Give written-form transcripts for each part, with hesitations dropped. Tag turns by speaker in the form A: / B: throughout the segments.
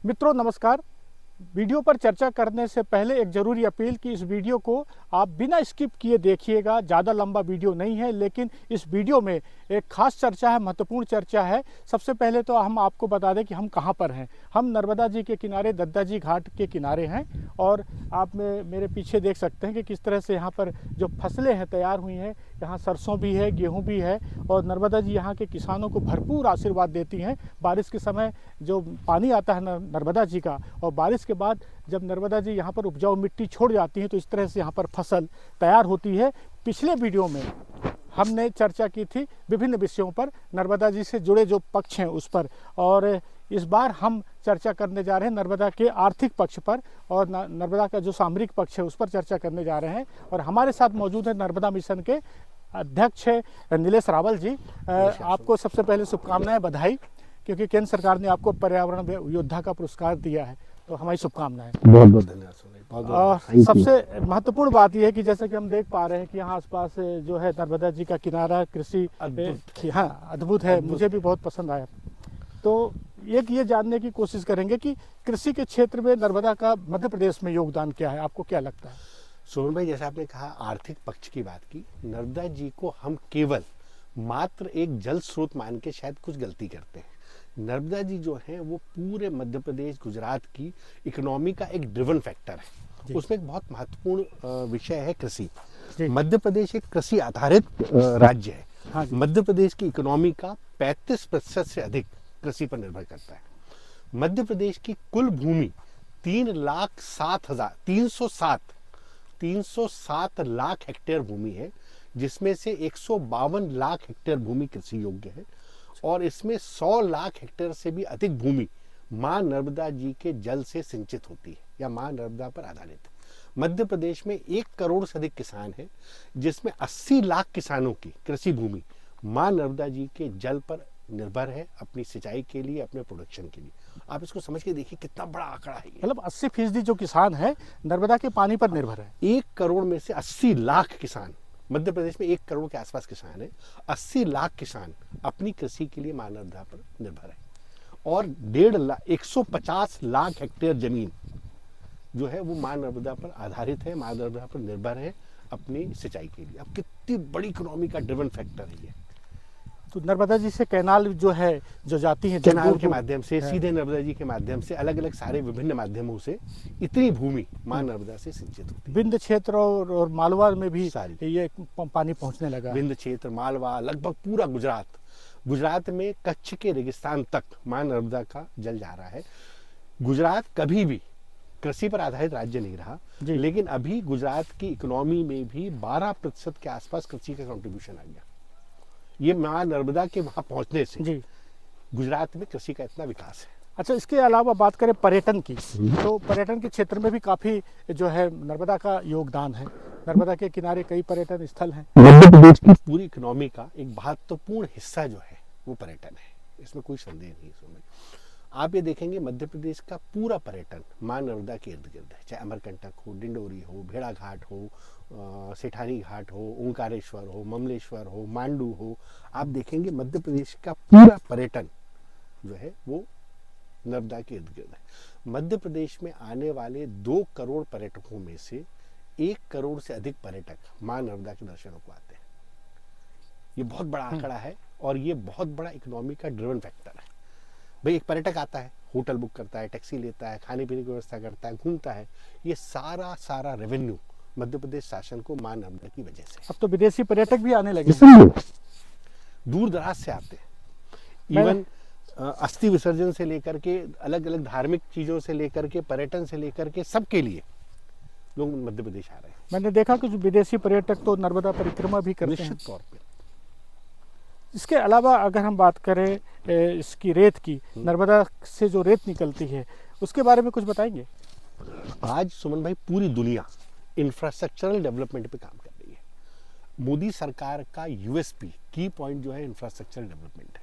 A: मित्रों नमस्कार। वीडियो पर चर्चा करने से पहले एक ज़रूरी अपील कि इस वीडियो को आप बिना स्किप किए देखिएगा। ज़्यादा लंबा वीडियो नहीं है, लेकिन इस वीडियो में एक खास चर्चा है, महत्वपूर्ण चर्चा है। सबसे पहले तो हम आपको बता दें कि हम कहाँ पर हैं। हम नर्मदा जी के किनारे, दद्दा जी घाट के किनारे हैं और आप मेरे पीछे देख सकते हैं कि किस तरह से यहाँ पर जो फसलें हैं तैयार हुई हैं। यहाँ सरसों भी है, गेहूँ भी है और नर्मदा जी यहाँ के किसानों को भरपूर आशीर्वाद देती हैं। बारिश के समय जो पानी आता है नर्मदा जी का, और बारिश के बाद जब नर्मदा जी यहाँ पर उपजाऊ मिट्टी छोड़ जाती हैं तो इस तरह से यहाँ पर फसल तैयार होती है। पिछले वीडियो में हमने चर्चा की थी विभिन्न विषयों पर, नर्मदा जी से जुड़े जो पक्ष हैं उस पर, और इस बार हम चर्चा करने जा रहे हैं नर्मदा के आर्थिक पक्ष पर और नर्मदा का जो सामरिक पक्ष है उस पर चर्चा करने जा रहे हैं। और हमारे साथ मौजूद है नर्मदा मिशन के अध्यक्ष नीलेश रावल जी। आपको सबसे पहले शुभकामनाएं, बधाई, क्योंकि केंद्र सरकार ने आपको पर्यावरण योद्धा का पुरस्कार दिया है, तो हमारी शुभकामनाएं।
B: बहुत बहुत धन्यवाद।
A: सबसे महत्वपूर्ण बात यह है कि जैसे कि हम देख पा रहे हैं कि यहाँ आसपास जो है नर्मदा जी का किनारा कृषि हाँ अद्भुत है, मुझे भी बहुत पसंद आया। तो एक ये जानने की कोशिश करेंगे कि कृषि के क्षेत्र में नर्मदा का मध्य प्रदेश में योगदान क्या है, आपको क्या लगता है?
B: सोहन भाई, जैसे आपने कहा आर्थिक पक्ष की बात की, नर्मदा जी को हम केवल मात्र एक जल स्रोत मान के शायद कुछ गलती करते हैं। नर्मदा जी जो है वो पूरे मध्य प्रदेश, गुजरात की इकोनॉमी का एक ड्रिवन फैक्टर है। उसमें एक बहुत महत्वपूर्ण विषय है कृषि। मध्य प्रदेश एक कृषि आधारित राज्य है। हाँ, मध्य प्रदेश की इकोनॉमी का 35% से अधिक कृषि पर निर्भर करता है। मध्य प्रदेश की कुल भूमि 307 लाख हेक्टेयर भूमि है, जिसमें से 152 लाख हेक्टेयर भूमि कृषि योग्य है और इसमें 100 लाख हेक्टेयर से भी अधिक भूमि मां नर्मदा जी के जल से सिंचित होती है या मां नर्मदा पर आधारित है। मध्य प्रदेश में 1 करोड़ से अधिक किसान हैं, जिसमें 80 लाख किसानों की कृषि भूमि मां नर्मदा जी के जल पर निर्भर है, अपनी सिंचाई के लिए, अपने प्रोडक्शन के लिए। आप इसको समझ के देखिए कितना बड़ा आंकड़ा है।
A: मतलब 80% जो किसान है नर्मदा के पानी पर निर्भर है।
B: 1 करोड़ में से 80 लाख किसान, मध्य प्रदेश में 1 करोड़ के आसपास किसान है, 80 लाख किसान अपनी कृषि के लिए मां नर्मदा पर निर्भर है और 150 लाख हेक्टेयर जमीन जो है वो मां नर्मदा पर आधारित है, मां नर्मदा पर निर्भर है अपनी सिंचाई के लिए। अब कितनी बड़ी इकोनॉमी का ड्रिवन फैक्टर है ये।
A: तो नर्मदा जी से कैनाल जो है, जो जाती है
B: कैनाल के माध्यम से, सीधे नर्मदा जी के माध्यम से, अलग अलग सारे विभिन्न माध्यमों से इतनी भूमि मां नर्मदा से सिंचित होती है।
A: विंध्य क्षेत्र और मालवा में भी ये पानी पहुंचने लगा।
B: विंध्य क्षेत्र, मालवा, लगभग पूरा गुजरात में कच्छ के रेगिस्तान तक मां नर्मदा का जल जा रहा है। गुजरात कभी भी कृषि पर आधारित राज्य नहीं रहा, लेकिन अभी गुजरात की इकोनॉमी में भी 12% के आसपास कृषि का कंट्रीब्यूशन आ गया। ये मां नर्मदा के वहां पहुंचने से गुजरात में कृषि का इतना विकास है।
A: अच्छा, इसके अलावा बात करें पर्यटन की, तो पर्यटन के क्षेत्र में भी काफी जो है नर्मदा का योगदान है। नर्मदा के किनारे कई पर्यटन स्थल हैं।
B: मध्य प्रदेश की पूरी इकोनॉमी का एक महत्वपूर्ण हिस्सा जो है वो पर्यटन है, इसमें कोई संदेह नहीं है। आप ये देखेंगे मध्य प्रदेश का पूरा पर्यटन मां नर्मदा के इर्द गिर्द है, चाहे अमरकंटक हो, डिंडोरी हो, भेड़ाघाट हो, सेठानी घाट हो, ओंकारेश्वर हो, ममलेश्वर हो, मांडू हो। आप देखेंगे मध्य प्रदेश का पूरा पर्यटन जो है वो नर्मदा के इर्द गिर्द है। मध्य प्रदेश में आने वाले 2 करोड़ पर्यटकों में से 1 करोड़ से अधिक पर्यटक मां नर्मदा के दर्शनों को आते हैं। ये बहुत बड़ा आंकड़ा है और ये बहुत बड़ा इकोनॉमी का ड्रिवन फैक्टर है। भाई, एक पर्यटक आता है, होटल बुक करता है, टैक्सी लेता है, खाने पीने की व्यवस्था करता है, घूमता है, ये सारा रेवेन्यू मध्य प्रदेश शासन को मां नर्मदा की वजह से।
A: अब तो विदेशी पर्यटक भी आने लगे,
B: दूर दराज से आते हैं। इवन अस्थि विसर्जन से लेकर के, अलग अलग धार्मिक चीजों से लेकर के, पर्यटन से लेकर के, सबके लिए लोग मध्य प्रदेश आ रहे हैं।
A: मैंने देखा कि विदेशी पर्यटक तो नर्मदा परिक्रमा भी करते हैं।
B: निश्चित तौर पे।
A: इसके अलावा अगर हम बात करें इसकी रेत की, नर्मदा से जो रेत निकलती है उसके बारे में कुछ बताएंगे?
B: आज सुमन भाई, पूरी दुनिया इंफ्रास्ट्रक्चरल डेवलपमेंट पे काम कर रही है। मोदी सरकार का यूएसपी की पॉइंट जो है इंफ्रास्ट्रक्चरल डेवलपमेंट है।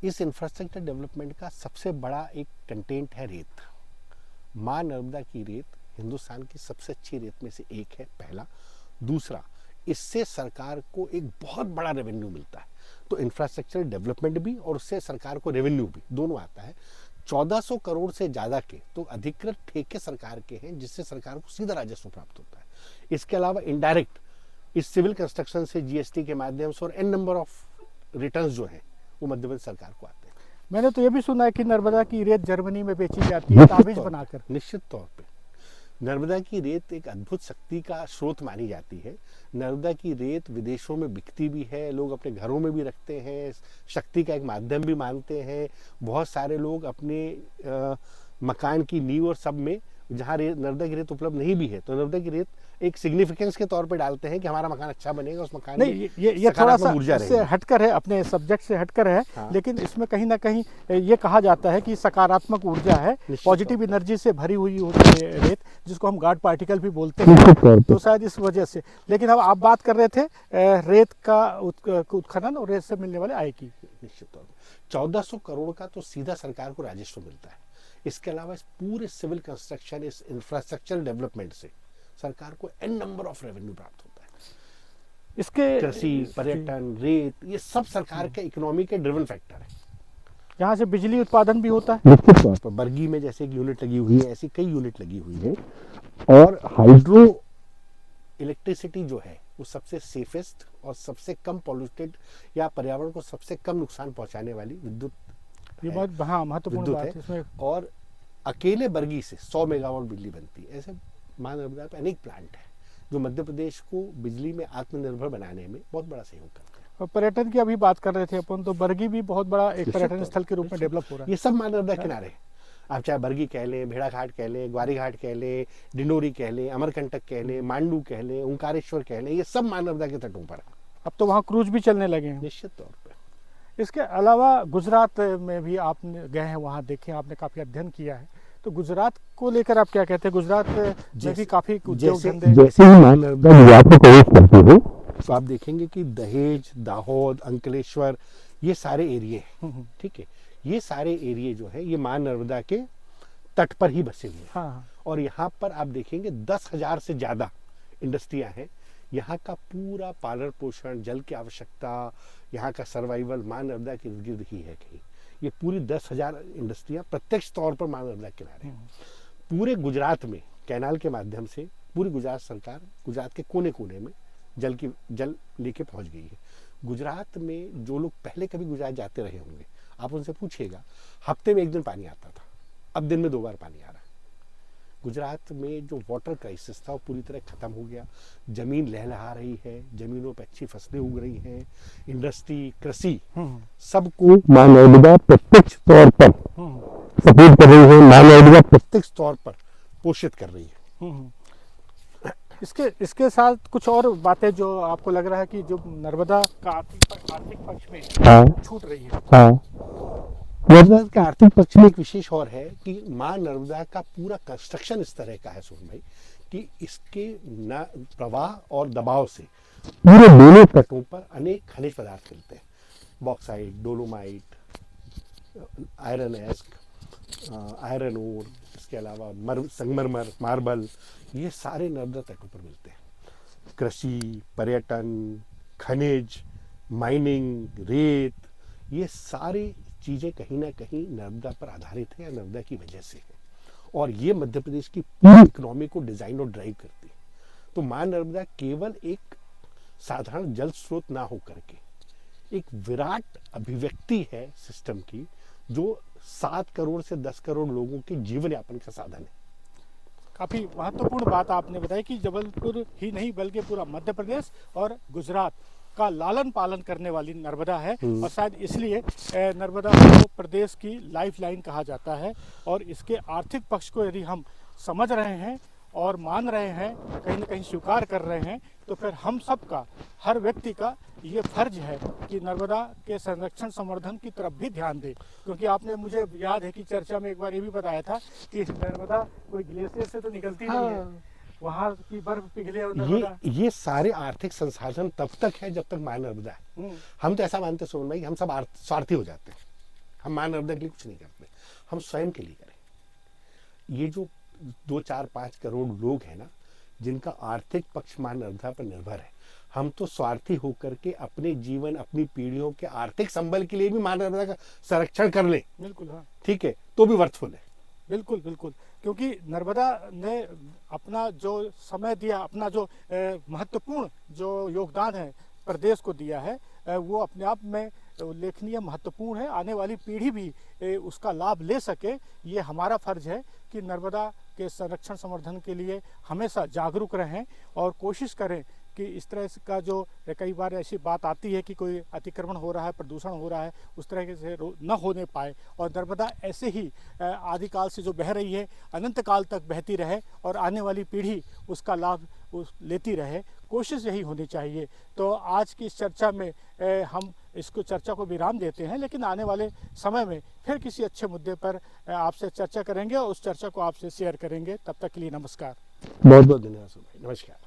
B: इस इंफ्रास्ट्रक्चर डेवलपमेंट का सबसे बड़ा एक कंटेंट है रेत। मां नर्मदा की रेत हिंदुस्तान की सबसे अच्छी रेत में से एक है, पहला। दूसरा, इससे सरकार को एक बहुत बड़ा रेवेन्यू मिलता है। तो इंफ्रास्ट्रक्चर डेवलपमेंट भी और उससे सरकार को रेवेन्यू भी दोनों आता है। 1400 करोड़ से ज्यादा के तो अधिकृत ठेके सरकार के हैं, जिससे सरकार को सीधा राजस्व प्राप्त होता है। इसके अलावा इनडायरेक्ट इस सिविल कंस्ट्रक्शन से, जीएसटी के माध्यम से और एन नंबर ऑफ रिटर्न्स जो हैं वो मध्य प्रदेश सरकार को आते हैं।
A: मैंने तो ये भी सुना है कि नर्मदा की रेत जर्मनी में बेची जाती है ताबीज बनाकर।
B: निश्चित तौर पे नर्मदा की रेत एक अद्भुत शक्ति का स्रोत मानी जाती है। नर्मदा की रेत विदेशों में बिकती भी है, लोग अपने घरों में भी रखते हैं, शक्ति का एक माध्यम भी मानते हैं। बहुत सारे लोग अपने मकान की नींव और सब में, जहाँ नर्मदा की रेत उपलब्ध नहीं भी है, तो नर्मदा की रेत एक सिग्निफिकेंस के तौर पे डालते हैं कि हमारा मकान अच्छा बनेगा, उस मकान में
A: ये थोड़ा सा
B: ऊर्जा
A: इससे हटकर है, अपने सब्जेक्ट से हटकर है।
B: हाँ।
A: लेकिन इसमें कहीं ना कहीं ये कहा जाता है कि सकारात्मक ऊर्जा है, पॉजिटिव एनर्जी से भरी हुई होती है रेत, जिसको हम गॉड पार्टिकल भी बोलते हैं, तो शायद इस वजह से। लेकिन अब आप बात कर रहे थे रेत का उत्खनन और रेत से मिलने वाले आय की।
B: निश्चित तौर पर 1400 करोड़ का तो सीधा सरकार को राजस्व मिलता है। इसके अलावा इस पूरे सिविल कंस्ट्रक्शन, इस इंफ्रास्ट्रक्चर डेवलपमेंट से सरकार को एन नंबर ऑफ रेवेन्यू प्राप्त होता है।
A: इसके
B: कृषि, पर्यटन, रेत, ये सब सरकार के इकोनॉमी के ड्रिवन फैक्टर है।
A: यहाँ से बिजली उत्पादन भी होता है।
B: निश्चित तौर पर बरगी में जैसे एक यूनिट लगी हुई है, ऐसी कई यूनिट लगी हुई है। और हाइड्रो इलेक्ट्रिसिटी जो है वो सबसे सेफेस्ट और सबसे कम पॉल्यूटेड या पर्यावरण को सबसे कम नुकसान पहुंचाने वाली विद्युत,
A: ये बहुत हाँ महत्वपूर्ण बात है इसमें।
B: और अकेले बरगी से 100 मेगावाट बिजली बनती है। ऐसे महानर्मदा पे अनेक प्लांट है जो मध्य प्रदेश को बिजली में आत्मनिर्भर बनाने में बहुत बड़ा सहयोग करते हैं।
A: और पर्यटन की अभी बात कर रहे थे अपन, तो बरगी भी बहुत बड़ा एक पर्यटन स्थल के रूप में डेवलप हो रहा है।
B: ये सब महानर्मदा किनारे हैं। आप चाहे बरगी कह लें, भेड़ाघाट कह लें, ग्वारी घाट कह लें, डिंडोरी कह लें, अमरकंटक कह लें, मांडू कह लें, ओंकारेश्वर कह लें, ये सब महानर्मदा के तटों पर है।
A: अब तो वहाँ क्रूज भी चलने लगे हैं।
B: निश्चित तौर पर
A: इसके अलावा गुजरात में भी आप गए हैं, वहाँ देखे, आपने काफ़ी अध्ययन किया है, तो गुजरात को लेकर आप क्या कहते हैं? गुजरात में भी काफ़ी उद्योग धंधे,
B: जैसे ही महानर्मदा गुजरात में प्रवेश करती है तो आप देखेंगे कि दहेज, दाहोद, अंकलेश्वर, ये सारे एरिए, ठीक है, ये सारे एरिए जो है ये महानर्मदा के तट पर ही बसे हुए हैं।
A: हाँ।
B: और यहाँ पर आप देखेंगे 10,000 से ज़्यादा इंडस्ट्रियाँ हैं। यहाँ का पूरा पालन पोषण, जल की आवश्यकता, यहाँ का सर्वाइवल महानर्मदा के इर्द गिर्द ही है कहीं। ये पूरी 10,000 इंडस्ट्रियाँ प्रत्यक्ष तौर पर महानर्मदा के किनारे हैं। पूरे गुजरात में कैनाल के माध्यम से पूरी गुजरात सरकार गुजरात के कोने कोने में जल लेके पहुंच गई है। गुजरात में जो लोग पहले कभी गुजरात जाते रहे होंगे, आप उनसे पूछिएगा, हफ्ते में एक दिन पानी आता था, अब दिन में 2 बार पानी आ रहा है। गुजरात में जो वाटर क्राइसिस था वो पूरी तरह खत्म हो गया। जमीन लहलहा रही है, जमीनों पर अच्छी फसलें उग रही हैं, इंडस्ट्री, कृषि, सबको महानर्मदा प्रत्यक्ष तौर पर सपोर्ट कर रही है, महानर्मदा प्रत्यक्ष तौर पर पोषित कर रही है।
A: इसके साथ कुछ और बातें जो आपको लग रहा है कि जो नर्मदा का आर्थिक पक्ष में छूट रही है?
B: हाँ, नर्मदा के आर्थिक पक्ष में एक विशेष और है कि माँ नर्मदा का पूरा कंस्ट्रक्शन इस तरह का है सोहन भाई कि इसके प्रवाह और दबाव से पूरे दोनों तटों पर अनेक खनिज पदार्थ मिलते हैं। बॉक्साइट, डोलोमाइट, आयरन एस्क, आयरन ओर, इसके अलावा संगमरमर, मार्बल, ये सारे नर्मदा तटों पर मिलते हैं। कृषि, पर्यटन, खनिज, माइनिंग, रेत, ये सारी चीज़ें कहीं ना कहीं नर्मदा पर आधारित है या नर्मदा की वजह से है, और ये मध्य प्रदेश की पूरी इकोनॉमी को डिजाइन और ड्राइव करती है। तो माँ नर्मदा केवल एक साधारण जल स्रोत ना हो करके एक विराट अभिव्यक्ति है सिस्टम की, जो 7 करोड़ से 10 करोड़ लोगों के जीवन यापन का साधन है।
A: काफ़ी महत्वपूर्ण बात आपने बताई कि जबलपुर ही नहीं बल्कि पूरा मध्य प्रदेश और गुजरात का लालन पालन करने वाली नर्मदा है, और शायद इसलिए नर्मदा को प्रदेश की लाइफलाइन कहा जाता है। और इसके आर्थिक पक्ष को यदि हम समझ रहे हैं और मान रहे हैं, कहीं ना कहीं स्वीकार कर रहे हैं, तो फिर हम सब का, हर व्यक्ति का ये फर्ज है कि नर्मदा के संरक्षण संवर्धन की तरफ भी ध्यान दे। क्योंकि आपने, मुझे याद है कि चर्चा में एक बार ये भी बताया था कि नर्मदा कोई ग्लेशियर से तो निकलती नहीं है, वहाँ की बर्फ पिघले और
B: ये सारे आर्थिक संसाधन तब तक है जब तक माँ नर्मदा है। हम तो ऐसा मानते सोन भाई, हम सब स्वार्थी हो जाते हैं, हम माँ नर्मदा के लिए कुछ नहीं करते, हम स्वयं के लिए करें। ये जो 2, 4, 5 करोड़ लोग हैं ना, जिनका आर्थिक पक्ष माँ नर्मदा पर निर्भर है, हम तो स्वार्थी होकर के अपने जीवन, अपनी पीढ़ियों के आर्थिक संबल के लिए भी माँ नर्मदा का संरक्षण कर लें,
A: बिल्कुल, हाँ,
B: ठीक है, तो भी वर्थफुल है।
A: बिल्कुल, बिल्कुल। क्योंकि नर्मदा ने अपना जो समय दिया, अपना जो महत्वपूर्ण जो योगदान है प्रदेश को दिया है, वो अपने आप में उल्लेखनीय, महत्वपूर्ण है। आने वाली पीढ़ी भी उसका लाभ ले सके, ये हमारा फर्ज है कि नर्मदा के संरक्षण संवर्धन के लिए हमेशा जागरूक रहें और कोशिश करें कि इस तरह का जो कई बार ऐसी बात आती है कि कोई अतिक्रमण हो रहा है, प्रदूषण हो रहा है, उस तरह से न होने पाए और नर्मदा ऐसे ही आदिकाल से जो बह रही है अनंत काल तक बहती रहे और आने वाली पीढ़ी उसका लाभ लेती रहे। कोशिश यही होनी चाहिए। तो आज की इस चर्चा में हम इसको चर्चा को विराम देते हैं, लेकिन आने वाले समय में फिर किसी अच्छे मुद्दे पर आपसे चर्चा करेंगे और उस चर्चा को आपसे शेयर करेंगे। तब तक के लिए नमस्कार।
B: बहुत बहुत धन्यवाद भाई, नमस्कार।